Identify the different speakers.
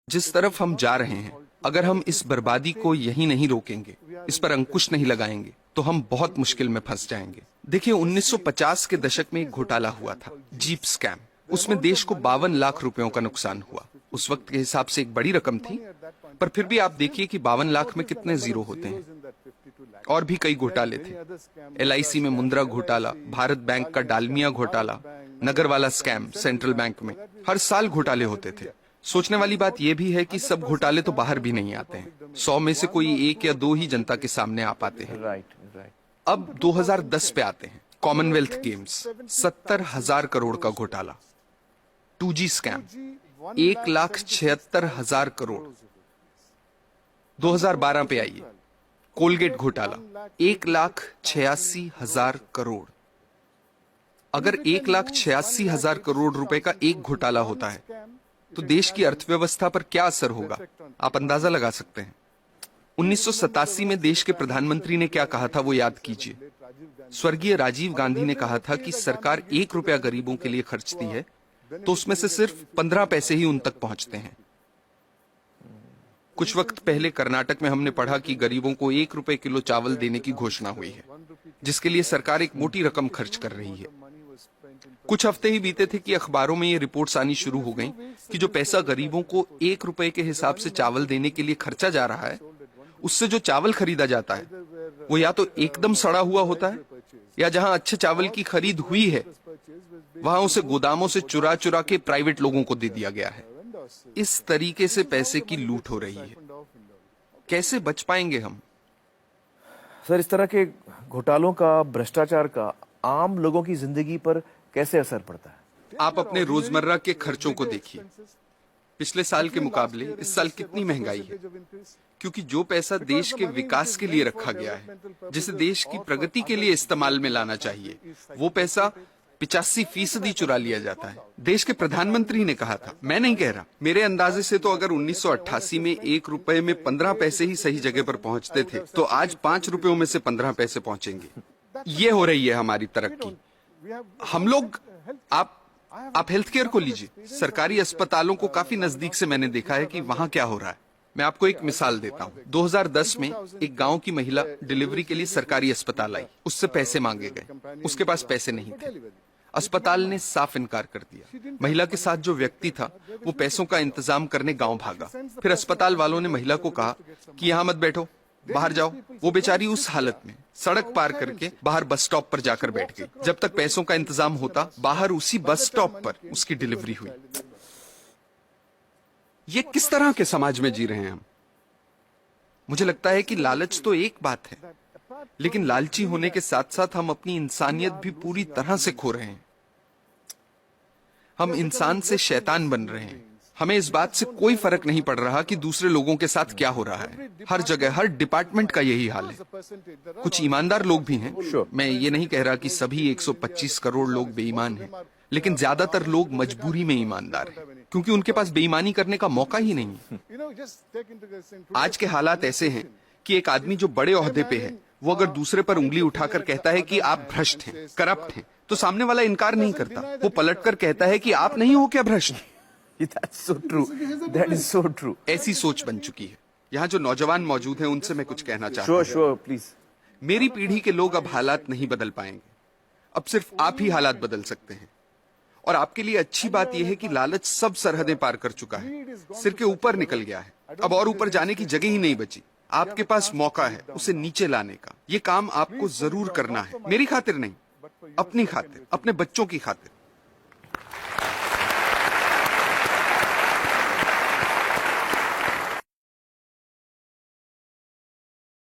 Speaker 1: जिस तरफ हम जा रहे हैं, अगर हम इस बर्बादी को यहीं नहीं रोकेंगे, इस पर अंकुश नहीं लगाएंगे, तो हम बहुत मुश्किल में फंस जाएंगे। देखिए, 1950 के दशक में एक घोटाला हुआ था, जीप स्कैम। उसमें देश को 52 लाख रुपयों का नुकसान हुआ। उस वक्त के हिसाब से एक बड़ी रकम थी, पर फिर भी आप देखिए कि 52 लाख में कितने जीरो होते हैं। और भी कई घोटाले थे, LIC में मुंद्रा घोटाला, भारत बैंक का डालमिया घोटाला, नगरवाला स्कैम सेंट्रल बैंक में। हर साल घोटाले होते थे। सोचने वाली बात यह भी है कि सब घोटाले तो बाहर भी नहीं आते हैं। 100 में से कोई 1 या 2 ही जनता के सामने आ पाते हैं। अब 2010 पे आते हैं, कॉमनवेल्थ गेम्स, 70,000 करोड़ का घोटाला। 2G scam, 1,76,000 crore. 2012 पे आइए, कोलगेट घोटाला, 1,86,000 करोड़। अगर 1,86,000 करोड़ रुपए का एक घोटाला होता है तो देश की अर्थव्यवस्था पर क्या असर होगा, आप अंदाजा लगा सकते हैं। 1987 में देश के प्रधानमंत्री ने क्या कहा था वो याद कीजिए। स्वर्गीय राजीव गांधी ने कहा था कि सरकार 1 रुपया गरीबों के लिए खर्चती है तो उसमें से सिर्फ 15 पैसे ही उन तक पहुंचते हैं। कुछ वक्त पहले कर्नाटक में हमने पढ़ा कि गरीबों को 1 रुपए किलो चावल देने की घोषणा हुई है, जिसके लिए सरकार एक मोटी रकम खर्च कर रही है। कुछ हफ्ते ही बीते थे कि अखबारों में ये रिपोर्ट्स आनी शुरू हो गईं कि जो पैसा गरीबों को 1 रुपए के हिसाब से चावल देने के लिए खर्चा जा रहा है, उससे जो चावल खरीदा जाता है वो या तो एकदम सड़ा हुआ होता है, या जहां अच्छे चावल की खरीद हुई है वहां उसे गोदामों से चुरा चुरा के प्राइवेट लोगों को दे दिया गया है। इस तरीके से पैसे की लूट हो रही है। कैसे बच पाएंगे हम?
Speaker 2: सर, इस तरह के घोटालों का, भ्रष्टाचार का आम लोगों की जिंदगी पर कैसे असर पड़ता है?
Speaker 1: आप अपने रोजमर्रा के खर्चों को देखिए। पिछले साल के मुकाबले इस साल कितनी महंगाई है, क्योंकि जो पैसा देश के विकास के लिए रखा गया है, जिसे देश की प्रगति के लिए इस्तेमाल में लाना चाहिए, वो पैसा 85% चुरा लिया जाता है। देश के प्रधानमंत्री ने कहा था, मैं नहीं कह रहा, मेरे अंदाजे से तो अगर 1988 में 1 रुपए में 15 पैसे ही सही जगह पर पहुंचते थे, तो आज 5 रुपयों में से 15 पैसे पहुंचेंगे। ये हो रही है हमारी तरक्की। हम लोग, आप हेल्थ केयर को लीजिए, सरकारी अस्पतालों को काफी नजदीक से मैंने देखा है कि वहां क्या हो रहा है। मैं आपको एक मिसाल देता हूँ। 2010 में एक गांव की महिला डिलीवरी के लिए सरकारी अस्पताल आई। उससे पैसे मांगे गए, उसके पास पैसे नहीं थे। अस्पताल ने साफ इनकार कर दिया। महिला के साथ जो व्यक्ति था वो पैसों का इंतजाम करने गांव भागा। फिर अस्पताल वालों ने महिला को कहा कि यहाँ मत बैठो, बाहर जाओ। वो बेचारी उस हालत में सड़क पार करके बाहर बस स्टॉप पर जाकर बैठ गई। जब तक पैसों का इंतजाम होता, बाहर उसी बस स्टॉप पर उसकी डिलीवरी हुई। ये किस तरह के समाज में जी रहे हैं हम? मुझे लगता है कि लालच तो एक बात है, लेकिन लालची होने के साथ साथ हम अपनी इंसानियत भी पूरी तरह से खो रहे हैं। हम इंसान से शैतान बन रहे हैं। हमें इस बात से कोई फर्क नहीं पड़ रहा कि दूसरे लोगों के साथ क्या हो रहा है। हर जगह, हर डिपार्टमेंट का यही हाल है। कुछ ईमानदार लोग भी हैं। मैं ये नहीं कह रहा कि सभी 125 करोड़ लोग बेईमान हैं, लेकिन ज्यादातर लोग मजबूरी में ईमानदार हैं, क्योंकि उनके पास बेईमानी करने का मौका ही नहीं। आज के हालात ऐसे हैं कि एक आदमी जो बड़े ओहदे पे है, वो अगर दूसरे पर उंगली उठाकर कहता है कि आप भ्रष्ट हैं, करप्ट हैं, तो सामने वाला इनकार नहीं करता। वो पलटकर कहता है कि आप नहीं हो क्या भ्रष्ट?
Speaker 2: That's so true. That is so true.
Speaker 1: ऐसी सोच बन चुकी है। यहाँ जो नौजवान मौजूद हैं उनसे मैं कुछ कहना चाहता हूँ।
Speaker 2: Sure, please.
Speaker 1: मेरी पीढ़ी के लोग अब हालात नहीं बदल पाएंगे। अब सिर्फ आप ही हालात बदल सकते हैं। और आपके लिए अच्छी बात यह है कि लालच सब सरहदें पार कर चुका है, सिर के ऊपर निकल गया है। अब और ऊपर जाने की जगह ही नहीं बची। आपके पास मौका है उसे नीचे लाने का। ये काम आपको जरूर करना है, मेरी खातिर नहीं, अपनी खातिर, अपने बच्चों की खातिर।